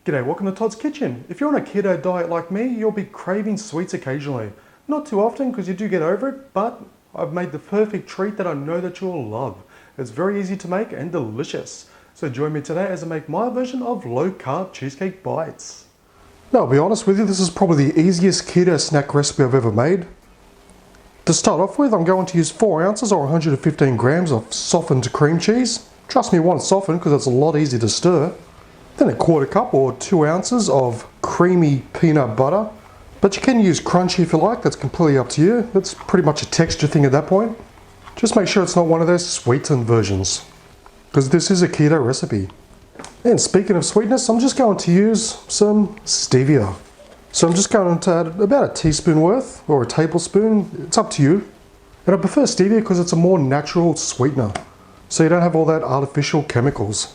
G'day, welcome to Todd's Kitchen. If you're on a keto diet like me, you'll be craving sweets occasionally. Not too often because you do get over it, but I've made the perfect treat that I know that you'll love. It's very easy to make and delicious. So join me today as I make my version of low carb cheesecake bites. Now I'll be honest with you, this is probably the easiest keto snack recipe I've ever made. To start off with, I'm going to use 4 ounces or 115 grams of softened cream cheese. Trust me, you want it softened because it's a lot easier to stir. Then a 1/4 cup or 2 ounces of creamy peanut butter. But you can use crunchy if you like, that's completely up to you. It's pretty much a texture thing at that point. Just make sure it's not one of those sweetened versions, because this is a keto recipe. And speaking of sweetness, I'm just going to use some stevia. So I'm just going to add about a teaspoon worth or a tablespoon, it's up to you. And I prefer stevia because it's a more natural sweetener, so you don't have all that artificial chemicals.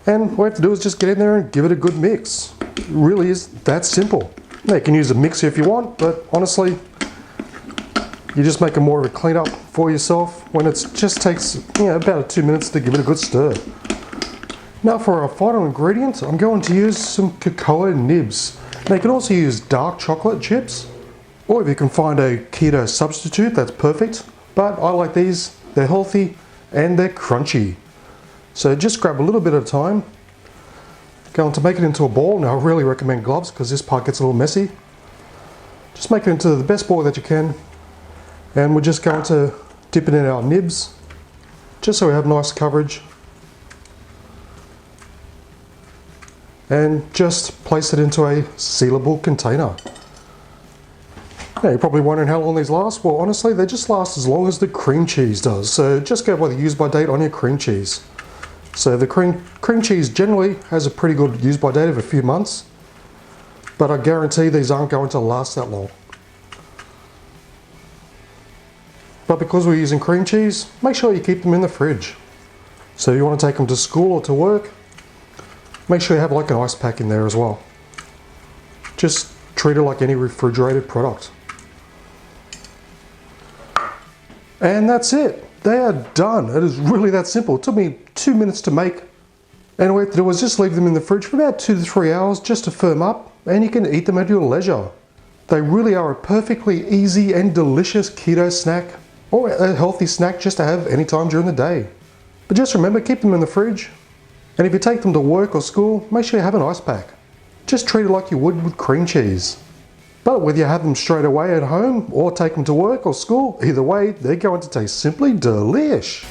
And what you have to do is just get in there and give it a good mix. It really is that simple. Now you can use a mixer if you want, but honestly, you just make a more of a cleanup for yourself when it just takes about 2 minutes to give it a good stir. Now for our final ingredient, I'm going to use some cocoa nibs. Now you can also use dark chocolate chips, or if you can find a keto substitute, that's perfect. But I like these, they're healthy and they're crunchy. So just grab a little bit at a time. Going to make it into a ball. Now I really recommend gloves because this part gets a little messy. Just make it into the best ball that you can. And we're just going to dip it in our nibs, just so we have nice coverage. And just place it into a sealable container. Now you're probably wondering how long these last. Well, honestly, they just last as long as the cream cheese does. So just go by the use by date on your cream cheese. So the cream cheese generally has a pretty good use by date of a few months, but I guarantee these aren't going to last that long. But because we're using cream cheese, make sure you keep them in the fridge. So if you want to take them to school or to work, make sure you have like an ice pack in there as well. Just treat it like any refrigerated product. And that's it. They are done. It is really that simple. It took me 2 minutes to make. And all we have to do is just leave them in the fridge for about 2 to 3 hours just to firm up, and you can eat them at your leisure. They really are a perfectly easy and delicious keto snack, or a healthy snack just to have anytime during the day. But just remember, keep them in the fridge. And if you take them to work or school, make sure you have an ice pack. Just treat it like you would with cream cheese. But whether you have them straight away at home or take them to work or school, either way, they're going to taste simply delish.